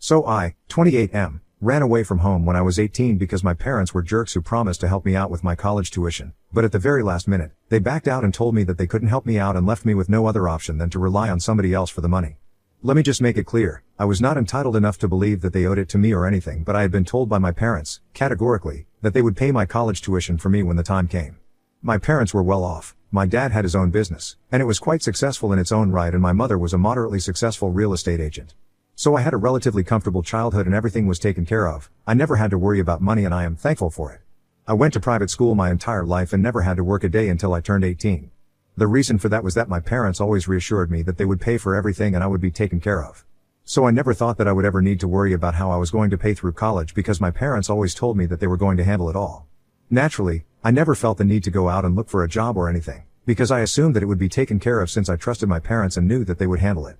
So I, 28M, ran away from home when I was 18 because my parents were jerks who promised to help me out with my college tuition, but at the very last minute, they backed out and told me that they couldn't help me out and left me with no other option than to rely on somebody else for the money. Let me just make it clear, I was not entitled enough to believe that they owed it to me or anything, but I had been told by my parents, categorically, that they would pay my college tuition for me when the time came. My parents were well off, my dad had his own business, and it was quite successful in its own right, and my mother was a moderately successful real estate agent. So I had a relatively comfortable childhood and everything was taken care of. I never had to worry about money and I am thankful for it. I went to private school my entire life and never had to work a day until I turned 18. The reason for that was that my parents always reassured me that they would pay for everything and I would be taken care of. So I never thought that I would ever need to worry about how I was going to pay through college because my parents always told me that they were going to handle it all. Naturally, I never felt the need to go out and look for a job or anything, because I assumed that it would be taken care of since I trusted my parents and knew that they would handle it.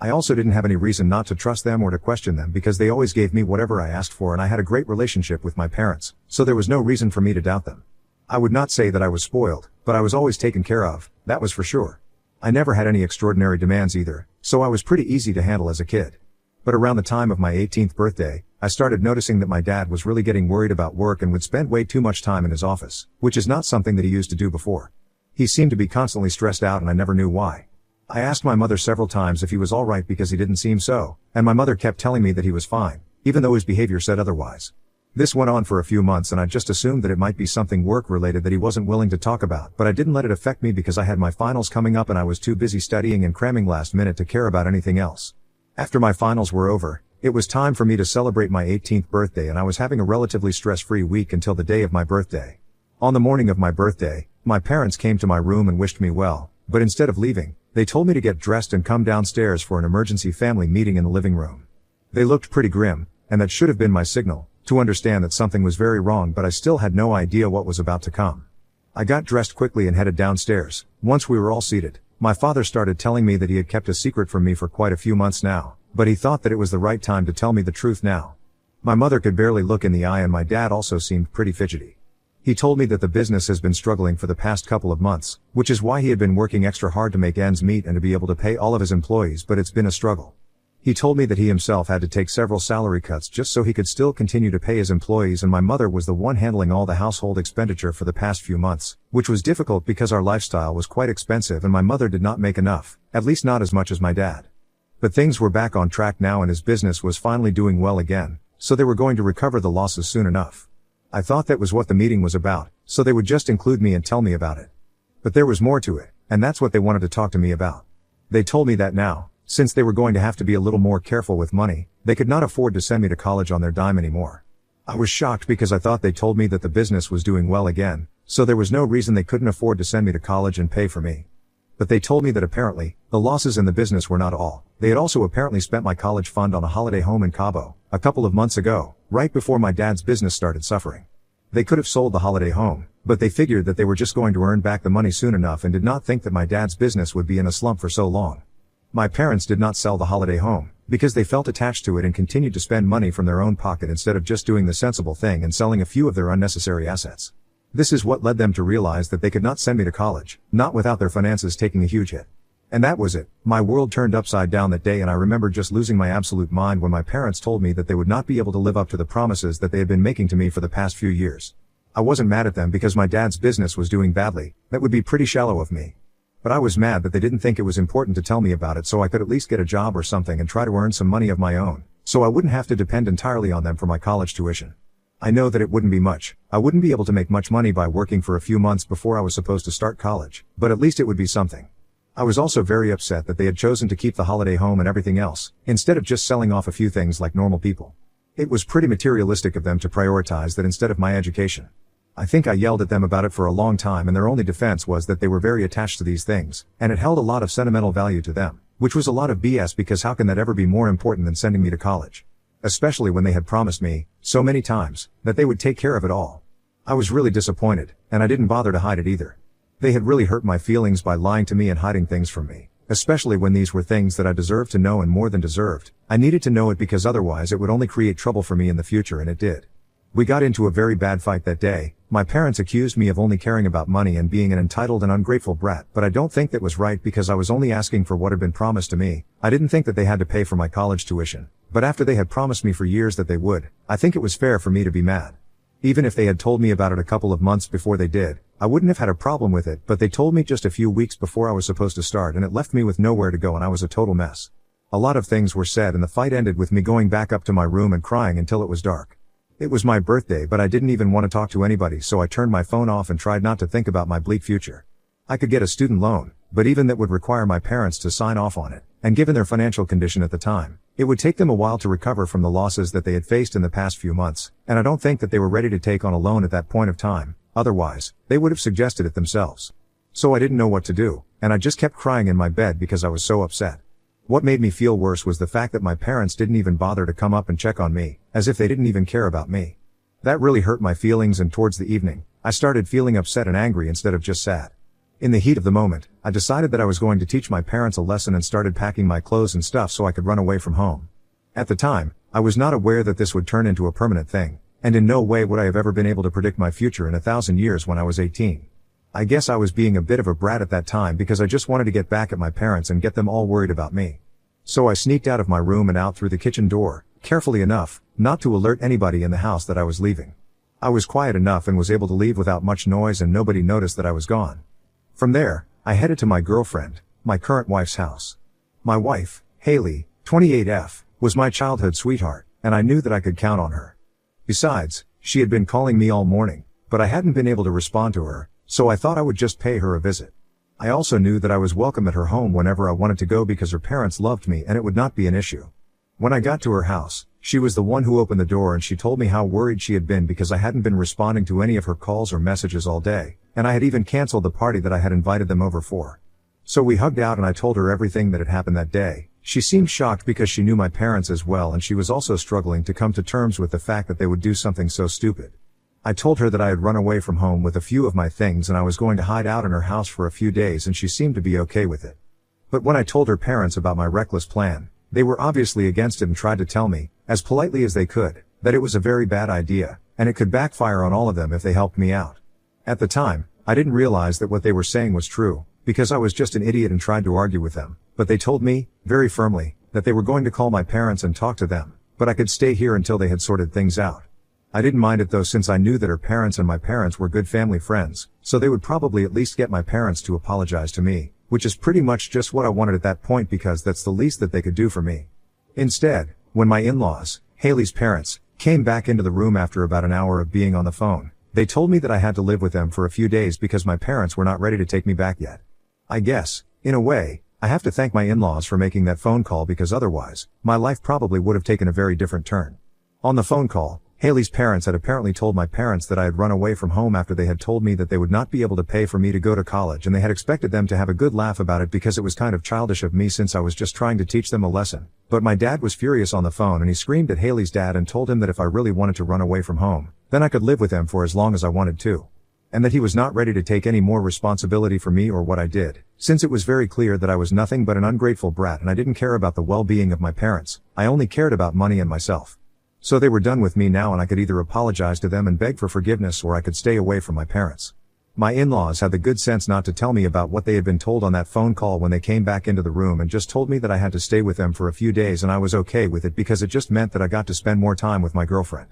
I also didn't have any reason not to trust them or to question them because they always gave me whatever I asked for and I had a great relationship with my parents, so there was no reason for me to doubt them. I would not say that I was spoiled, but I was always taken care of, that was for sure. I never had any extraordinary demands either, so I was pretty easy to handle as a kid. But around the time of my 18th birthday, I started noticing that my dad was really getting worried about work and would spend way too much time in his office, which is not something that he used to do before. He seemed to be constantly stressed out and I never knew why. I asked my mother several times if he was alright because he didn't seem so, and my mother kept telling me that he was fine, even though his behavior said otherwise. This went on for a few months and I just assumed that it might be something work-related that he wasn't willing to talk about, but I didn't let it affect me because I had my finals coming up and I was too busy studying and cramming last minute to care about anything else. After my finals were over, it was time for me to celebrate my 18th birthday and I was having a relatively stress-free week until the day of my birthday. On the morning of my birthday, my parents came to my room and wished me well, but instead of leaving, they told me to get dressed and come downstairs for an emergency family meeting in the living room. They looked pretty grim, and that should have been my signal to understand that something was very wrong, but I still had no idea what was about to come. I got dressed quickly and headed downstairs. Once we were all seated, my father started telling me that he had kept a secret from me for quite a few months now, but he thought that it was the right time to tell me the truth now. My mother could barely look in the eye and my dad also seemed pretty fidgety. He told me that the business has been struggling for the past couple of months, which is why he had been working extra hard to make ends meet and to be able to pay all of his employees, but it's been a struggle. He told me that he himself had to take several salary cuts just so he could still continue to pay his employees, and my mother was the one handling all the household expenditure for the past few months, which was difficult because our lifestyle was quite expensive and my mother did not make enough, at least not as much as my dad. But things were back on track now and his business was finally doing well again, so they were going to recover the losses soon enough. I thought that was what the meeting was about, so they would just include me and tell me about it. But there was more to it, and that's what they wanted to talk to me about. They told me that now, since they were going to have to be a little more careful with money, they could not afford to send me to college on their dime anymore. I was shocked because I thought they told me that the business was doing well again, so there was no reason they couldn't afford to send me to college and pay for me. But they told me that apparently, the losses in the business were not all. They had also apparently spent my college fund on a holiday home in Cabo, a couple of months ago, right before my dad's business started suffering. They could have sold the holiday home, but they figured that they were just going to earn back the money soon enough and did not think that my dad's business would be in a slump for so long. My parents did not sell the holiday home, because they felt attached to it and continued to spend money from their own pocket instead of just doing the sensible thing and selling a few of their unnecessary assets. This is what led them to realize that they could not send me to college, not without their finances taking a huge hit. And that was it. My world turned upside down that day and I remember just losing my absolute mind when my parents told me that they would not be able to live up to the promises that they had been making to me for the past few years. I wasn't mad at them because my dad's business was doing badly. That would be pretty shallow of me. But I was mad that they didn't think it was important to tell me about it so I could at least get a job or something and try to earn some money of my own, so I wouldn't have to depend entirely on them for my college tuition. I know that it wouldn't be much. I wouldn't be able to make much money by working for a few months before I was supposed to start college, but at least it would be something. I was also very upset that they had chosen to keep the holiday home and everything else, instead of just selling off a few things like normal people. It was pretty materialistic of them to prioritize that instead of my education. I think I yelled at them about it for a long time and their only defense was that they were very attached to these things, and it held a lot of sentimental value to them, which was a lot of BS because how can that ever be more important than sending me to college? Especially when they had promised me, so many times, that they would take care of it all. I was really disappointed, and I didn't bother to hide it either. They had really hurt my feelings by lying to me and hiding things from me, especially when these were things that I deserved to know and more than deserved. I needed to know it because otherwise it would only create trouble for me in the future, and it did. We got into a very bad fight that day, My parents accused me of only caring about money and being an entitled and ungrateful brat, but I don't think that was right because I was only asking for what had been promised to me. I didn't think that they had to pay for my college tuition, but after they had promised me for years that they would, I think it was fair for me to be mad. Even if they had told me about it a couple of months before they did, I wouldn't have had a problem with it, but they told me just a few weeks before I was supposed to start and it left me with nowhere to go and I was a total mess. A lot of things were said and the fight ended with me going back up to my room and crying until it was dark. It was my birthday but I didn't even want to talk to anybody, so I turned my phone off and tried not to think about my bleak future. I could get a student loan, but even that would require my parents to sign off on it, and given their financial condition at the time, it would take them a while to recover from the losses that they had faced in the past few months, and I don't think that they were ready to take on a loan at that point of time, otherwise, they would have suggested it themselves. So I didn't know what to do, and I just kept crying in my bed because I was so upset. What made me feel worse was the fact that my parents didn't even bother to come up and check on me, as if they didn't even care about me. That really hurt my feelings, and towards the evening, I started feeling upset and angry instead of just sad. In the heat of the moment, I decided that I was going to teach my parents a lesson and started packing my clothes and stuff so I could run away from home. At the time, I was not aware that this would turn into a permanent thing, and in no way would I have ever been able to predict my future in 1,000 years when I was 18. I guess I was being a bit of a brat at that time because I just wanted to get back at my parents and get them all worried about me. So I sneaked out of my room and out through the kitchen door, carefully enough, not to alert anybody in the house that I was leaving. I was quiet enough and was able to leave without much noise and nobody noticed that I was gone. From there, I headed to my girlfriend, my current wife's house. My wife, Haley, 28F, was my childhood sweetheart, and I knew that I could count on her. Besides, she had been calling me all morning, but I hadn't been able to respond to her, so I thought I would just pay her a visit. I also knew that I was welcome at her home whenever I wanted to go because her parents loved me and it would not be an issue. When I got to her house, she was the one who opened the door and she told me how worried she had been because I hadn't been responding to any of her calls or messages all day, and I had even canceled the party that I had invited them over for. So we hugged out and I told her everything that had happened that day. She seemed shocked because she knew my parents as well and she was also struggling to come to terms with the fact that they would do something so stupid. I told her that I had run away from home with a few of my things and I was going to hide out in her house for a few days and she seemed to be okay with it. But when I told her parents about my reckless plan, they were obviously against it and tried to tell me, as politely as they could, that it was a very bad idea, and it could backfire on all of them if they helped me out. At the time, I didn't realize that what they were saying was true, because I was just an idiot and tried to argue with them, but they told me, very firmly, that they were going to call my parents and talk to them, but I could stay here until they had sorted things out. I didn't mind it though since I knew that her parents and my parents were good family friends, so they would probably at least get my parents to apologize to me, which is pretty much just what I wanted at that point because that's the least that they could do for me. Instead, when my in-laws, Haley's parents, came back into the room after about an hour of being on the phone, they told me that I had to live with them for a few days because my parents were not ready to take me back yet. I guess, in a way, I have to thank my in-laws for making that phone call because otherwise, my life probably would have taken a very different turn. On the phone call, Haley's parents had apparently told my parents that I had run away from home after they had told me that they would not be able to pay for me to go to college and they had expected them to have a good laugh about it because it was kind of childish of me since I was just trying to teach them a lesson. But my dad was furious on the phone and he screamed at Haley's dad and told him that if I really wanted to run away from home, then I could live with them for as long as I wanted to. And that he was not ready to take any more responsibility for me or what I did, since it was very clear that I was nothing but an ungrateful brat and I didn't care about the well-being of my parents, I only cared about money and myself. So they were done with me now and I could either apologize to them and beg for forgiveness or I could stay away from my parents. My in-laws had the good sense not to tell me about what they had been told on that phone call when they came back into the room and just told me that I had to stay with them for a few days and I was okay with it because it just meant that I got to spend more time with my girlfriend.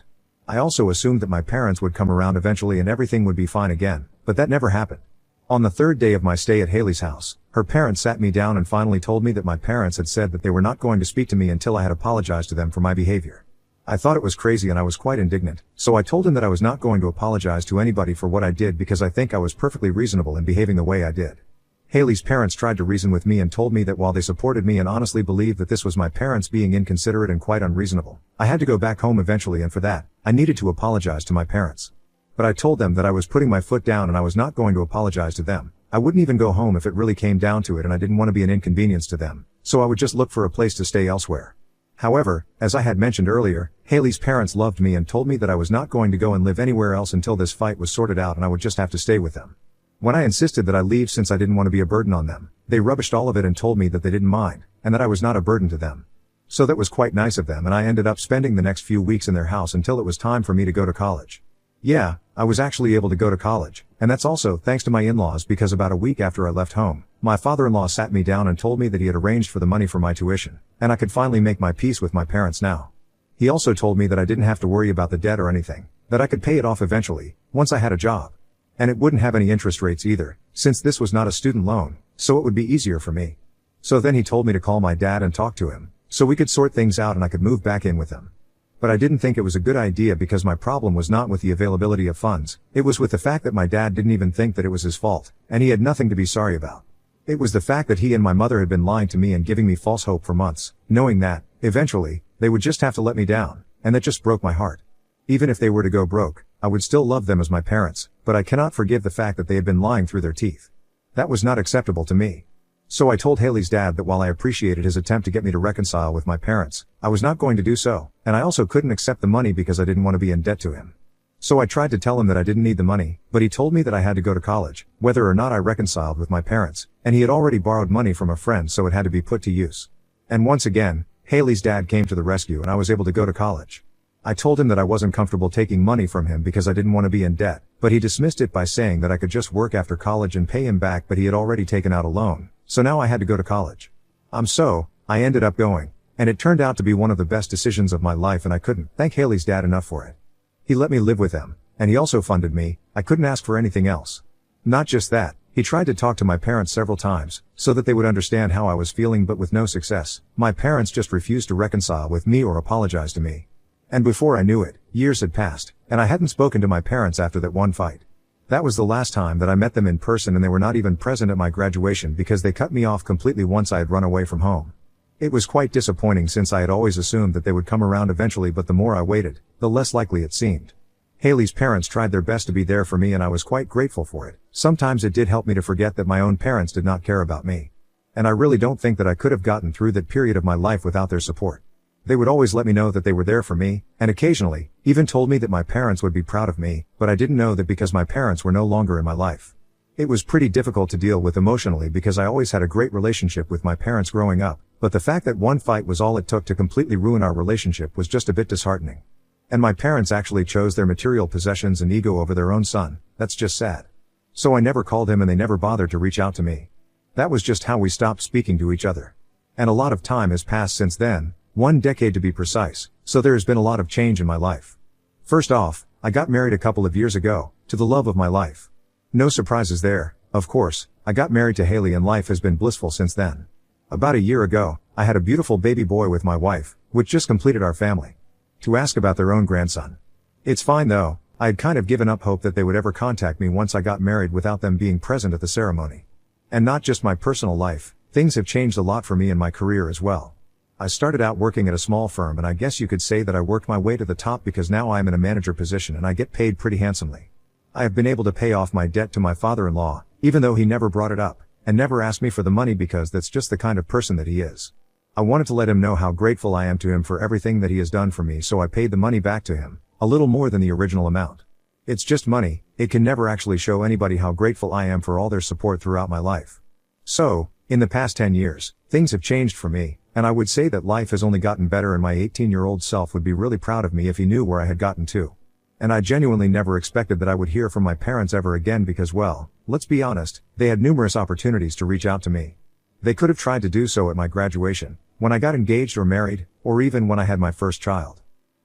I also assumed that my parents would come around eventually and everything would be fine again, but that never happened. On the third day of my stay at Haley's house, her parents sat me down and finally told me that my parents had said that they were not going to speak to me until I had apologized to them for my behavior. I thought it was crazy and I was quite indignant, so I told him that I was not going to apologize to anybody for what I did because I think I was perfectly reasonable in behaving the way I did. Haley's parents tried to reason with me and told me that while they supported me and honestly believed that this was my parents being inconsiderate and quite unreasonable, I had to go back home eventually and for that, I needed to apologize to my parents. But I told them that I was putting my foot down and I was not going to apologize to them. I wouldn't even go home if it really came down to it and I didn't want to be an inconvenience to them, so I would just look for a place to stay elsewhere. However, as I had mentioned earlier, Haley's parents loved me and told me that I was not going to go and live anywhere else until this fight was sorted out and I would just have to stay with them. When I insisted that I leave since I didn't want to be a burden on them, they rubbished all of it and told me that they didn't mind, and that I was not a burden to them. So that was quite nice of them and I ended up spending the next few weeks in their house until it was time for me to go to college. Yeah, I was actually able to go to college, and that's also thanks to my in-laws because about a week after I left home, my father-in-law sat me down and told me that he had arranged for the money for my tuition, and I could finally make my peace with my parents now. He also told me that I didn't have to worry about the debt or anything, that I could pay it off eventually, once I had a job. And it wouldn't have any interest rates either, since this was not a student loan, so it would be easier for me. So then he told me to call my dad and talk to him, so we could sort things out and I could move back in with him. But I didn't think it was a good idea because my problem was not with the availability of funds, it was with the fact that my dad didn't even think that it was his fault, and he had nothing to be sorry about. It was the fact that he and my mother had been lying to me and giving me false hope for months, knowing that, eventually, they would just have to let me down, and that just broke my heart. Even if they were to go broke, I would still love them as my parents, but I cannot forgive the fact that they had been lying through their teeth. That was not acceptable to me. So I told Haley's dad that while I appreciated his attempt to get me to reconcile with my parents, I was not going to do so, and I also couldn't accept the money because I didn't want to be in debt to him. So I tried to tell him that I didn't need the money, but he told me that I had to go to college, whether or not I reconciled with my parents, and he had already borrowed money from a friend so it had to be put to use. And once again, Haley's dad came to the rescue and I was able to go to college. I told him that I wasn't comfortable taking money from him because I didn't want to be in debt, but he dismissed it by saying that I could just work after college and pay him back, but he had already taken out a loan, so now I had to go to college. I ended up going, and it turned out to be one of the best decisions of my life and I couldn't thank Haley's dad enough for it. He let me live with them, and he also funded me, I couldn't ask for anything else. Not just that, he tried to talk to my parents several times, so that they would understand how I was feeling, but with no success. My parents just refused to reconcile with me or apologize to me. And before I knew it, years had passed, and I hadn't spoken to my parents after that one fight. That was the last time that I met them in person, and they were not even present at my graduation because they cut me off completely once I had run away from home. It was quite disappointing since I had always assumed that they would come around eventually, but the more I waited, the less likely it seemed. Haley's parents tried their best to be there for me and I was quite grateful for it. Sometimes it did help me to forget that my own parents did not care about me. And I really don't think that I could have gotten through that period of my life without their support. They would always let me know that they were there for me, and occasionally, even told me that my parents would be proud of me, but I didn't know that because my parents were no longer in my life. It was pretty difficult to deal with emotionally because I always had a great relationship with my parents growing up, but the fact that one fight was all it took to completely ruin our relationship was just a bit disheartening. And my parents actually chose their material possessions and ego over their own son. That's just sad. So I never called him and they never bothered to reach out to me. That was just how we stopped speaking to each other. And a lot of time has passed since then, 1 decade to be precise, so there has been a lot of change in my life. First off, I got married a couple of years ago, to the love of my life. No surprises there, of course, I got married to Haley and life has been blissful since then. About a year ago, I had a beautiful baby boy with my wife, which just completed our family. To ask about their own grandson. It's fine though, I had kind of given up hope that they would ever contact me once I got married without them being present at the ceremony. And not just my personal life, things have changed a lot for me in my career as well. I started out working at a small firm and I guess you could say that I worked my way to the top because now I am in a manager position and I get paid pretty handsomely. I have been able to pay off my debt to my father-in-law, even though he never brought it up, and never asked me for the money because that's just the kind of person that he is. I wanted to let him know how grateful I am to him for everything that he has done for me, so I paid the money back to him, a little more than the original amount. It's just money, it can never actually show anybody how grateful I am for all their support throughout my life. So, in the past 10 years, things have changed for me, and I would say that life has only gotten better and my 18-year-old self would be really proud of me if he knew where I had gotten to. And I genuinely never expected that I would hear from my parents ever again because, well, let's be honest, they had numerous opportunities to reach out to me. They could have tried to do so at my graduation, when I got engaged or married, or even when I had my first child.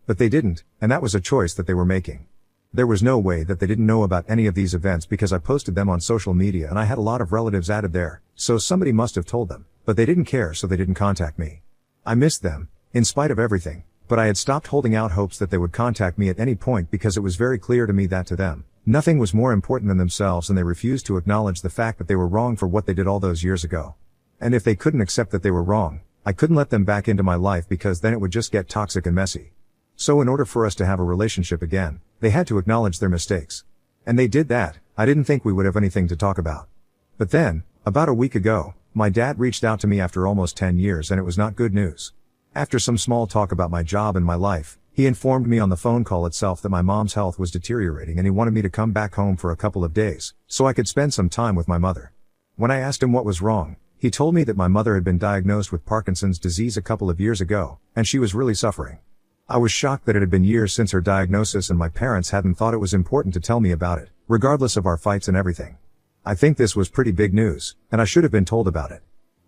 But they didn't, and that was a choice that they were making. There was no way that they didn't know about any of these events because I posted them on social media and I had a lot of relatives added there, so somebody must have told them, but they didn't care so they didn't contact me. I missed them, in spite of everything, but I had stopped holding out hopes that they would contact me at any point because it was very clear to me that to them, nothing was more important than themselves and they refused to acknowledge the fact that they were wrong for what they did all those years ago. And if they couldn't accept that they were wrong, I couldn't let them back into my life because then it would just get toxic and messy. So in order for us to have a relationship again, they had to acknowledge their mistakes. And they did that. I didn't think we would have anything to talk about. But then, about a week ago, my dad reached out to me after almost 10 years and it was not good news. After some small talk about my job and my life, he informed me on the phone call itself that my mom's health was deteriorating and he wanted me to come back home for a couple of days, so I could spend some time with my mother. When I asked him what was wrong, he told me that my mother had been diagnosed with Parkinson's disease a couple of years ago, and she was really suffering. I was shocked that it had been years since her diagnosis and my parents hadn't thought it was important to tell me about it, regardless of our fights and everything. I think this was pretty big news, and I should have been told about it.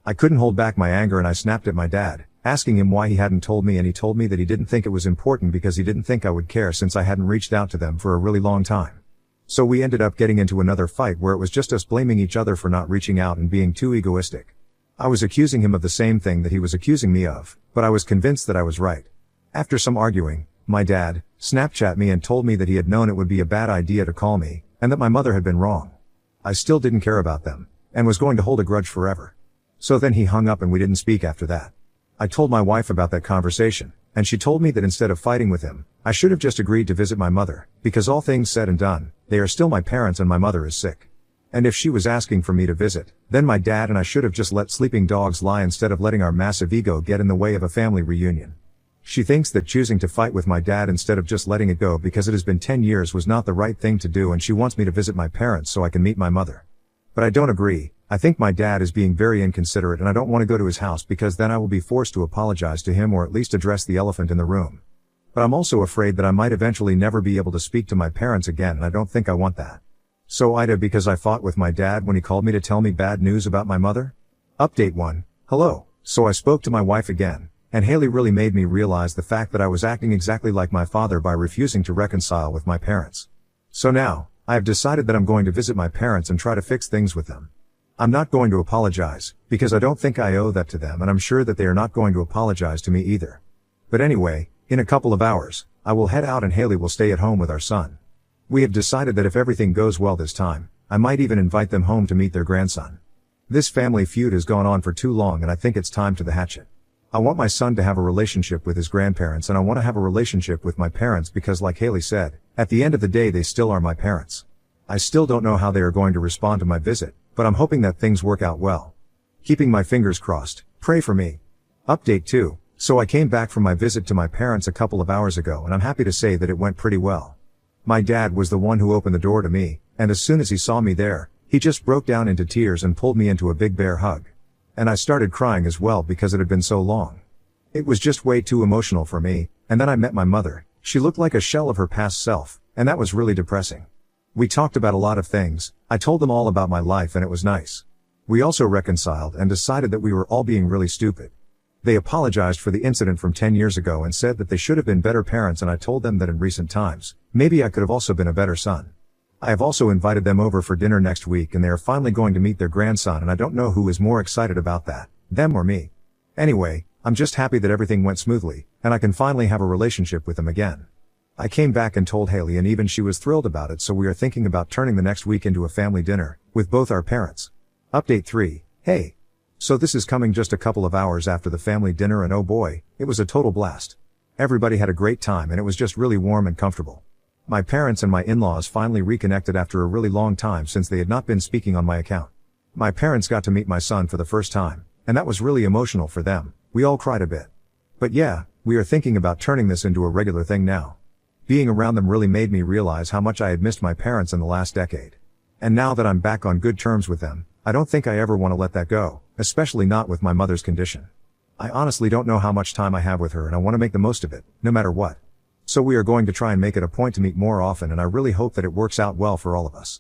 I couldn't hold back my anger and I snapped at my dad, asking him why he hadn't told me, and he told me that he didn't think it was important because he didn't think I would care since I hadn't reached out to them for a really long time. So we ended up getting into another fight where it was just us blaming each other for not reaching out and being too egoistic. I was accusing him of the same thing that he was accusing me of, but I was convinced that I was right. After some arguing, my dad Snapchat me and told me that he had known it would be a bad idea to call me, and that my mother had been wrong. I still didn't care about them, and was going to hold a grudge forever. So then he hung up and we didn't speak after that. I told my wife about that conversation, and she told me that instead of fighting with him, I should have just agreed to visit my mother, because all things said and done, they are still my parents and my mother is sick. And if she was asking for me to visit, then my dad and I should have just let sleeping dogs lie instead of letting our massive ego get in the way of a family reunion. She thinks that choosing to fight with my dad instead of just letting it go because it has been 10 years was not the right thing to do, and she wants me to visit my parents so I can meet my mother. But I don't agree. I think my dad is being very inconsiderate and I don't want to go to his house because then I will be forced to apologize to him or at least address the elephant in the room. But I'm also afraid that I might eventually never be able to speak to my parents again, and I don't think I want that. So Ida, because I fought with my dad when he called me to tell me bad news about my mother? Update 1. Hello. So I spoke to my wife again, and Haley really made me realize the fact that I was acting exactly like my father by refusing to reconcile with my parents. So now, I have decided that I'm going to visit my parents and try to fix things with them. I'm not going to apologize, because I don't think I owe that to them, and I'm sure that they are not going to apologize to me either. But anyway, in a couple of hours, I will head out and Haley will stay at home with our son. We have decided that if everything goes well this time, I might even invite them home to meet their grandson. This family feud has gone on for too long and I think it's time to the hatchet. I want my son to have a relationship with his grandparents, and I want to have a relationship with my parents because, like Haley said, at the end of the day they still are my parents. I still don't know how they are going to respond to my visit, but I'm hoping that things work out well. Keeping my fingers crossed. Pray for me. Update 2. So I came back from my visit to my parents a couple of hours ago and I'm happy to say that it went pretty well. My dad was the one who opened the door to me, and as soon as he saw me there, he just broke down into tears and pulled me into a big bear hug. And I started crying as well because it had been so long. It was just way too emotional for me, and then I met my mother. She looked like a shell of her past self, and that was really depressing. We talked about a lot of things. I told them all about my life and it was nice. We also reconciled and decided that we were all being really stupid. They apologized for the incident from 10 years ago and said that they should have been better parents, and I told them that in recent times, maybe I could have also been a better son. I have also invited them over for dinner next week and they are finally going to meet their grandson, and I don't know who is more excited about that, them or me. Anyway, I'm just happy that everything went smoothly, and I can finally have a relationship with them again. I came back and told Haley and even she was thrilled about it, so we are thinking about turning the next week into a family dinner, with both our parents. Update 3. Hey. So this is coming just a couple of hours after the family dinner, and oh boy, it was a total blast. Everybody had a great time and it was just really warm and comfortable. My parents and my in-laws finally reconnected after a really long time since they had not been speaking on my account. My parents got to meet my son for the first time, and that was really emotional for them. We all cried a bit. But yeah, we are thinking about turning this into a regular thing now. Being around them really made me realize how much I had missed my parents in the last decade. And now that I'm back on good terms with them, I don't think I ever want to let that go, especially not with my mother's condition. I honestly don't know how much time I have with her and I want to make the most of it, no matter what. So we are going to try and make it a point to meet more often, and I really hope that it works out well for all of us.